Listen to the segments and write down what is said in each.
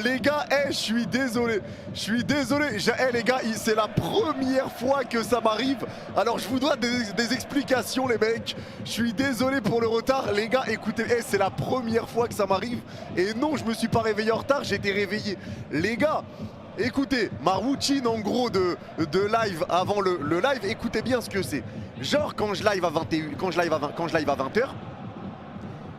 Les gars, je suis désolé. Les gars, c'est la première fois que ça m'arrive. Alors je vous dois des explications les mecs. Je suis désolé pour le retard. Les gars, écoutez, c'est la première fois que ça m'arrive. Et non, je me suis pas réveillé en retard, j'ai été réveillé. Les gars, écoutez, ma routine en gros de live avant le live, écoutez bien ce que c'est. Genre quand je live à 21, quand je live à 20h,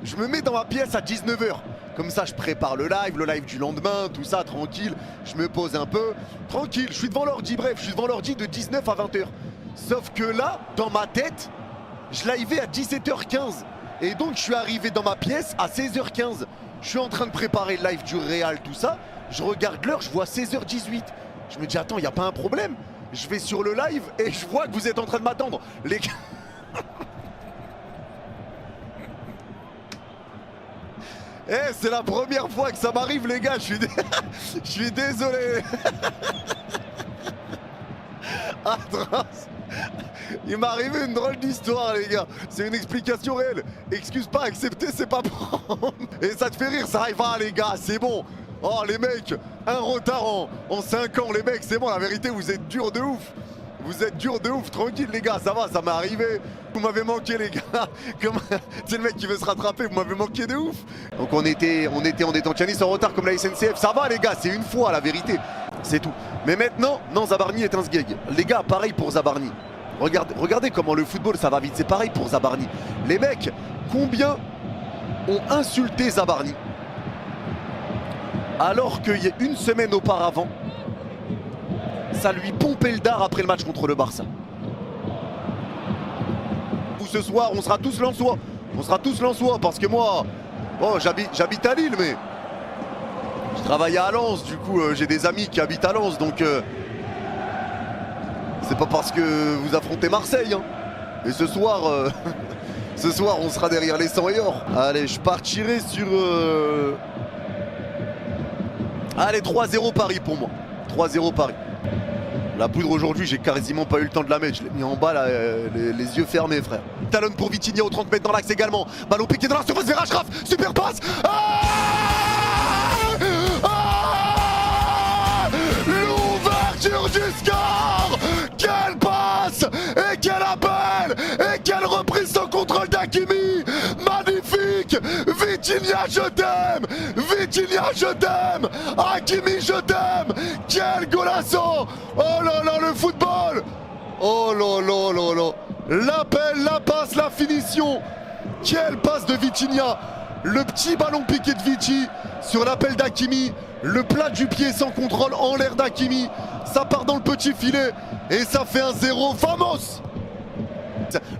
je me mets dans ma pièce à 19h. Comme ça, je prépare le live du lendemain, tout ça, tranquille. Je me pose un peu, tranquille. Je suis devant l'ordi, bref, je suis devant l'ordi de 19 à 20h. Sauf que là, dans ma tête, je livais à 17h15. Et donc, je suis arrivé dans ma pièce à 16h15. Je suis en train de préparer le live du Real, tout ça. Je regarde l'heure, je vois 16h18. Je me dis, attends, il n'y a pas un problème. Je vais sur le live et je vois que vous êtes en train de m'attendre. Les gars... c'est la première fois que ça m'arrive les gars, je suis désolé. Il m'est arrivé une drôle d'histoire les gars, c'est une explication réelle. Excuse pas, accepter c'est pas prendre. Et ça te fait rire, ça va les gars, c'est bon. Oh les mecs, un retard en 5 ans les mecs, c'est bon, la vérité vous êtes durs de ouf. Vous êtes durs de ouf, tranquille les gars, ça va, ça m'est arrivé. Vous m'avez manqué les gars, c'est le mec qui veut se rattraper, vous m'avez manqué de ouf. Donc on était en tennis en retard comme la SNCF, ça va les gars, c'est une fois la vérité, c'est tout. Mais maintenant, non, Zabarni est un sgeg. Les gars, pareil pour Zabarni. Regardez comment le football ça va vite, c'est pareil pour Zabarni. Les mecs, combien ont insulté Zabarni alors qu'il y a une semaine auparavant, ça lui pompait le dard après le match contre le Barça. Ce soir, on sera tous lensois. On sera tous lensois parce que moi, bon, j'habite à Lille, mais je travaille à Lens. Du coup, j'ai des amis qui habitent à Lens, donc c'est pas parce que vous affrontez Marseille. Hein. Et ce soir, ce soir, on sera derrière les 100 et or. Allez, je partirai sur. Allez, 3-0 Paris pour moi. 3-0 Paris. La poudre aujourd'hui, j'ai quasiment pas eu le temps de la mettre. Je l'ai mis en bas, là, les yeux fermés, frère. Talon pour Vitinha au 30 mètres dans l'axe également. Ballon piqué dans la surface vers Achraf. Super passe. L'ouverture du score. Quelle passe. Et quel appel. Et quelle reprise sans contrôle d'Hakimi. Magnifique. Vitinha, je t'aime. Vitinha, je t'aime. Hakimi, je t'aime. Quel golasso. Oh là là, le football. Oh là là là là. L'appel, la passe, la finition. Quelle passe de Vitinha. Le petit ballon piqué de Vici sur l'appel d'Hakimi. Le plat du pied sans contrôle en l'air d'Hakimi. Ça part dans le petit filet et ça fait un 0. Vamos.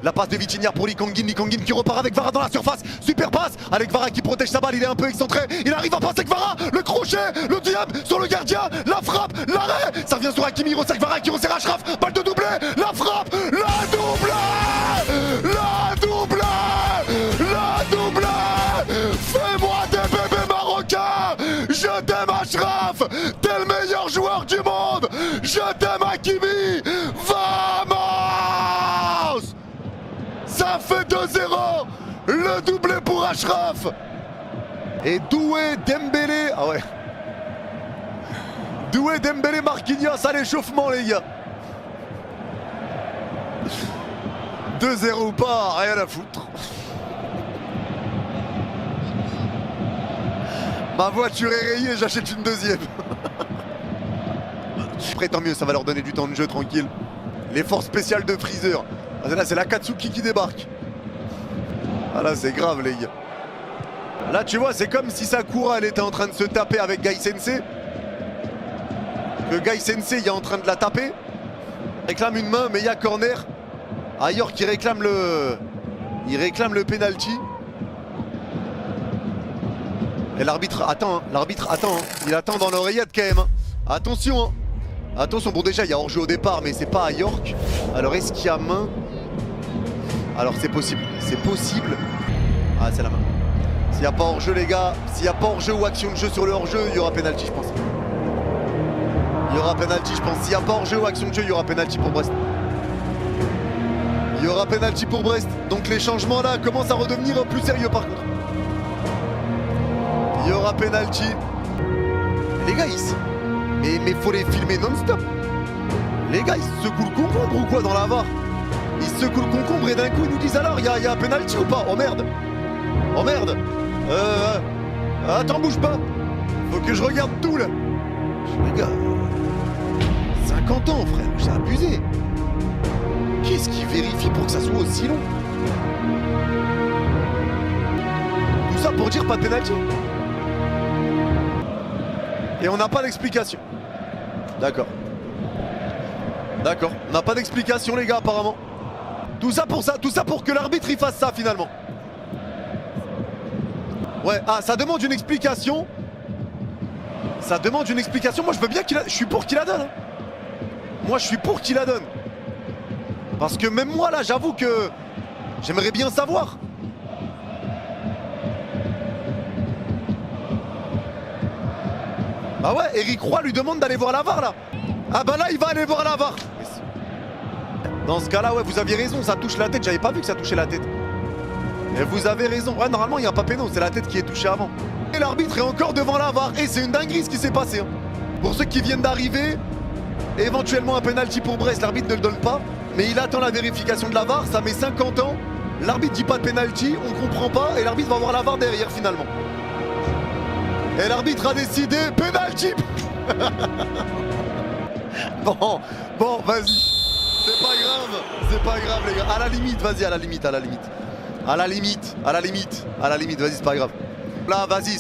La passe de Vitinha pour Likangin qui repart avec Vara dans la surface. Super passe avec Vara qui protège sa balle, il est un peu excentré. Il arrive à passer avec Vara, le crochet, le diable sur le gardien, la frappe, l'arrêt. Ça vient sur Hakimi, il resserre Vara qui resserre Achraf. Balle de doublé, la frappe, la doublé, la doublé, la doublé. Fais-moi des bébés marocains. Je t'aime Achraf, t'es le meilleur joueur du monde. Je t'aime Hakimi. Vamos. Ça fait 2-0. Le doublé pour Achraf. Et Doué, Dembélé. Ah ouais. Doué, Dembélé, Marquinhos à l'échauffement les gars. 2-0 ou pas, rien à foutre. Ma voiture est rayée, j'achète une deuxième. Après tant mieux, ça va leur donner du temps de jeu tranquille. Les forces spéciales de Freezer. Là c'est la Katsuki qui débarque. Ah là c'est grave les gars. Là tu vois c'est comme si Sakura elle était en train de se taper avec Gai Sensei. Que Gai Sensei il est en train de la taper. Il réclame une main mais il y a corner. Ayor qui réclame le. Il réclame le penalty. Et l'arbitre attend, hein. L'arbitre attend, hein. Il attend dans l'oreillette quand même. Hein. Attention hein. Attention, bon déjà il y a hors-jeu au départ mais c'est pas à York. Alors est-ce qu'il y a main? Alors c'est possible, c'est possible. Ah c'est la main. S'il n'y a pas hors-jeu les gars, s'il n'y a pas hors-jeu ou action de jeu sur le hors-jeu, il y aura pénalty je pense. Il y aura pénalty je pense. S'il n'y a pas hors-jeu ou action de jeu, il y aura pénalty pour Brest. Il y aura pénalty pour Brest. Donc les changements là commencent à redevenir plus sérieux par contre. Il y aura pénalty. les gars, mais faut les filmer non-stop. Les gars, ils se secouent le concombre ou quoi dans la VAR? Ils se secouent le concombre et d'un coup ils nous disent alors, il y a un penalty ou pas? Oh merde. Oh merde. Attends, bouge pas. Faut que je regarde tout là. Les gars, 50 ans frère, j'ai abusé. Qu'est-ce qui vérifie pour que ça soit aussi long? Tout ça pour dire pas de penalty. Et on n'a pas d'explication. D'accord. D'accord, on n'a pas d'explication les gars apparemment. Tout ça pour que l'arbitre il fasse ça finalement. Ouais, ah ça demande une explication. Ça demande une explication, moi je veux bien qu'il je suis pour qu'il la donne. Hein. Moi je suis pour qu'il la donne. Parce que même moi là j'avoue que j'aimerais bien savoir. Ah ouais, Eric Roy lui demande d'aller voir la VAR là. Ah bah là il va aller voir la VAR. Dans ce cas là ouais vous aviez raison, ça touche la tête, j'avais pas vu que ça touchait la tête. Et vous avez raison, ouais normalement il n'y a pas péno, c'est la tête qui est touchée avant. Et l'arbitre est encore devant la VAR et c'est une dinguerie ce qui s'est passé. Hein. Pour ceux qui viennent d'arriver, éventuellement un penalty pour Brest, l'arbitre ne le donne pas. Mais il attend la vérification de la VAR, ça met 50 ans. L'arbitre dit pas de penalty, on comprend pas et l'arbitre va voir la VAR derrière finalement. Et l'arbitre a décidé penalty. Bon, vas-y. C'est pas grave les gars. À la limite, vas-y, à la limite, vas-y, c'est pas grave. Là, vas-y,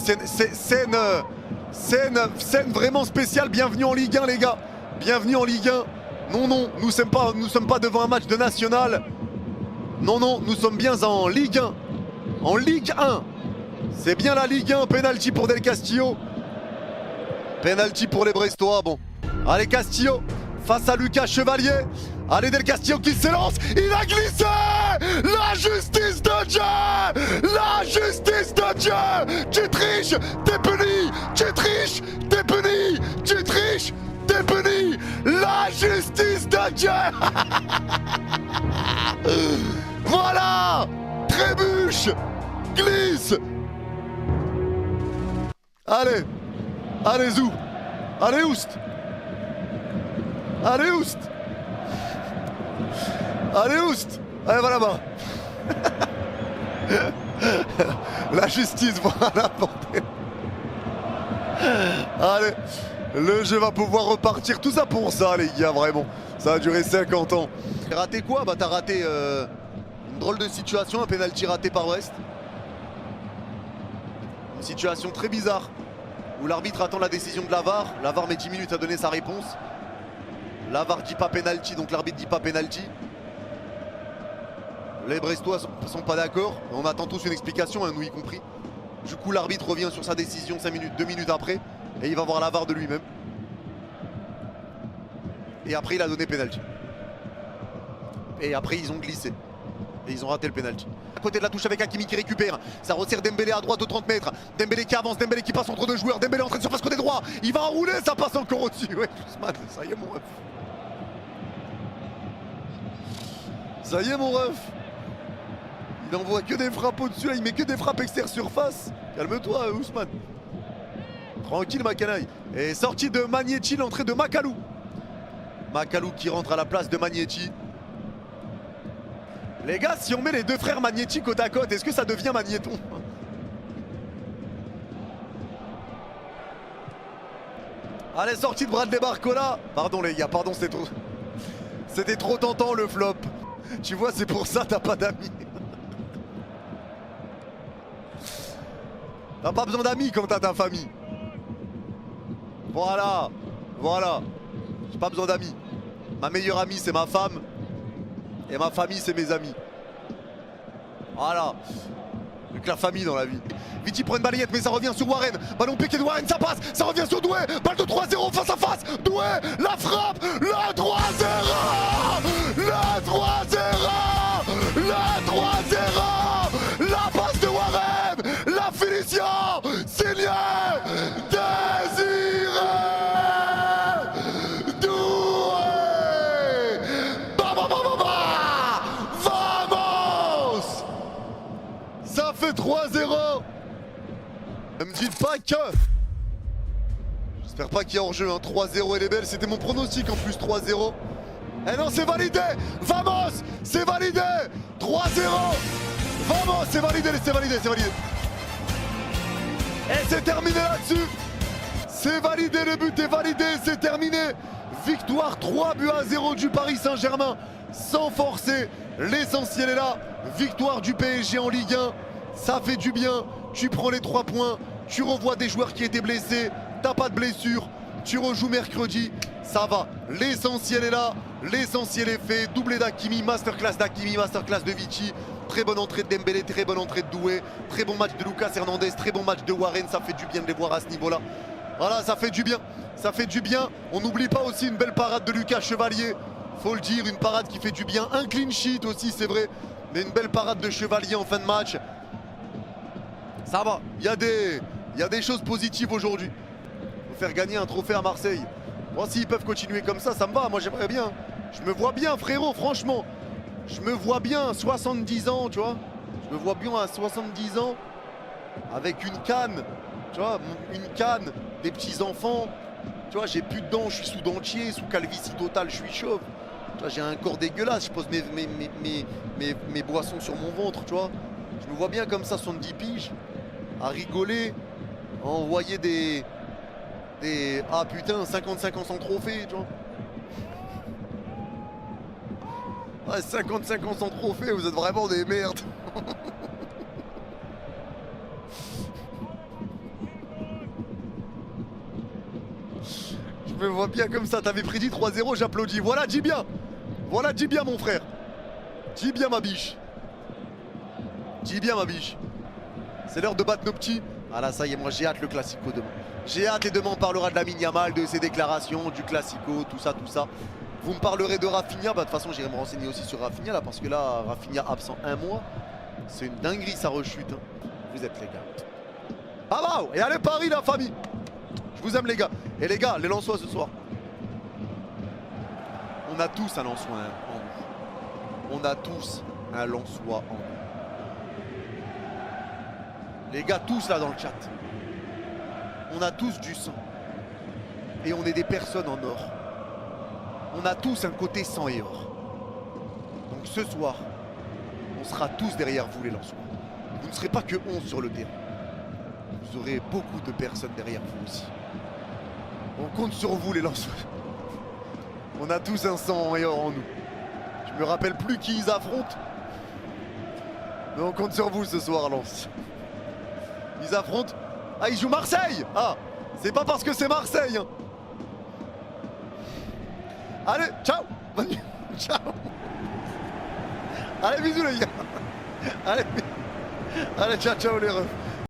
scène vraiment spéciale. Bienvenue en Ligue 1 les gars. Bienvenue en Ligue 1. Non, nous sommes pas devant un match de national. Non, nous sommes bien en Ligue 1. En Ligue 1. C'est bien la Ligue 1, penalty pour Del Castillo. Penalty pour les Brestois, bon. Allez Castillo, face à Lucas Chevalier. Allez Del Castillo qui s'élance, il a glissé. La justice de Dieu. La justice de Dieu. Tu triches, t'es puni. Tu triches, t'es puni. Tu triches, t'es puni. La justice de Dieu. Voilà. Trébuche, glisse. Allez Zou. Allez Oust. Allez Oust. Allez va là-bas. La justice, voilà bordel. Allez, le jeu va pouvoir repartir. Tout ça pour ça les gars, vraiment. Ça a duré 50 ans. T'as raté quoi? Bah t'as raté une drôle de situation, un penalty raté par Brest. Une situation très bizarre où l'arbitre attend la décision de la VAR. La VAR met 10 minutes à donner sa réponse. La VAR dit pas penalty, donc l'arbitre dit pas penalty. Les Brestois sont pas d'accord. On attend tous une explication, hein, nous y compris. Du coup l'arbitre revient sur sa décision 5 minutes, 2 minutes après. Et il va voir la VAR de lui-même. Et après il a donné penalty. Et après ils ont glissé. Et ils ont raté le penalty. À côté de la touche avec Hakimi qui récupère. Ça resserre Dembélé à droite aux 30 mètres. Dembélé qui avance, Dembélé qui passe entre deux joueurs. Dembélé entrée de surface côté droit. Il va enrouler, ça passe encore au-dessus. Ouais, ça y est mon ref. Ça y est mon ref. Il envoie que des frappes au-dessus, il met que des frappes extérieures surface. Calme-toi Ousmane. Tranquille ma canaille. Et sortie de Magnetti, l'entrée de Macalou. Macalou qui rentre à la place de Magnetti. Les gars, si on met les deux frères Magnetti côte à côte, est-ce que ça devient Magnéton? Allez, sortie de Bradley Barcola. Pardon les gars, pardon, c'était trop tentant le flop. Tu vois, c'est pour ça t'as pas d'amis. T'as pas besoin d'amis quand t'as ta famille. Voilà. J'ai pas besoin d'amis. Ma meilleure amie c'est ma femme. Et ma famille c'est mes amis. Voilà. Avec la famille dans la vie. Viti prend une balayette mais ça revient sur Warren. Ballon piqué de Warren, ça passe. Ça revient sur Doué. Balle de 3-0 face à face. Doué, la frappe. Le 3-0. Le 3-0. Le 3-0. La passe de Warren. La finition. Signé. Désiré. Ça fait 3-0. Ne me dites pas que... J'espère pas qu'il y a hors-jeu, hein. 3-0 elle est belle, c'était mon pronostic en plus 3-0. Eh non, c'est validé. Vamos, c'est validé. 3-0. Vamos, c'est validé, c'est validé, c'est validé. Et c'est terminé là-dessus. C'est validé, le but est validé, c'est terminé. Victoire 3-0 du Paris Saint-Germain sans forcer. L'essentiel est là. Victoire du PSG en Ligue 1. Ça fait du bien. Tu prends les 3 points. Tu revois des joueurs qui étaient blessés. T'as pas de blessure. Tu rejoues mercredi. Ça va. L'essentiel est là. L'essentiel est fait. Doublé d'Hakimi. Masterclass d'Hakimi. Masterclass de Vici. Très bonne entrée de Dembélé. Très bonne entrée de Doué. Très bon match de Lucas Hernandez. Très bon match de Warren. Ça fait du bien de les voir à ce niveau-là. Voilà, ça fait du bien. Ça fait du bien. On n'oublie pas aussi une belle parade de Lucas Chevalier. Faut le dire, une parade qui fait du bien. Un clean sheet aussi, c'est vrai. Mais une belle parade de Chevalier en fin de match. Ça va. Il y a des choses positives aujourd'hui. Faut faire gagner un trophée à Marseille. Moi, s'ils peuvent continuer comme ça me va. Moi, j'aimerais bien. Je me vois bien, frérot, franchement. Je me vois bien, 70 ans, tu vois. Je me vois bien à 70 ans avec une canne. Tu vois, une canne, des petits-enfants. Tu vois, j'ai plus de dents, je suis sous dentier, sous calvitie totale, je suis chauve. Tu vois, j'ai un corps dégueulasse, je pose mes boissons sur mon ventre, tu vois. Je me vois bien comme ça, 70 piges, à rigoler, à envoyer des... Ah putain, 55 ans sans trophée, tu vois. Ouais, 55 ans sans trophée, vous êtes vraiment des merdes. Je me vois bien comme ça, t'avais prédit 3-0, j'applaudis. Voilà, dis bien. Voilà, dis bien mon frère. Dis bien ma biche. Dis bien ma biche. C'est l'heure de battre nos petits. Ah là, ça y est, moi j'ai hâte le Classico demain. J'ai hâte et demain on parlera de Lamine Yamal, de ses déclarations, du Classico, tout ça, tout ça. Vous me parlerez de Rafinha, bah de toute façon j'irai me renseigner aussi sur Rafinha là, parce que là, Rafinha absent 1 mois. C'est une dinguerie sa rechute, hein. Vous êtes les gars. Ah wow. Et allez Paris la famille. Je vous aime les gars. Et les gars, les Lensois ce soir. On a tous un Lensois en nous. On a tous un Lensois en nous. Les gars, tous là dans le chat. On a tous du sang. Et on est des personnes en or. On a tous un côté sang et or. Donc ce soir, on sera tous derrière vous les Lensois. Vous ne serez pas que 11 sur le terrain. Vous aurez beaucoup de personnes derrière vous aussi. On compte sur vous les Lensois. On a tous un sang et or en nous. Je me rappelle plus qui ils affrontent. Mais on compte sur vous ce soir Lens. Ils affrontent... Ah, ils jouent Marseille. Ah, c'est pas parce que c'est Marseille, hein. Allez, ciao. Bonne nuit. Ciao. Allez, bisous les gars. Allez, allez, ciao, ciao les refs.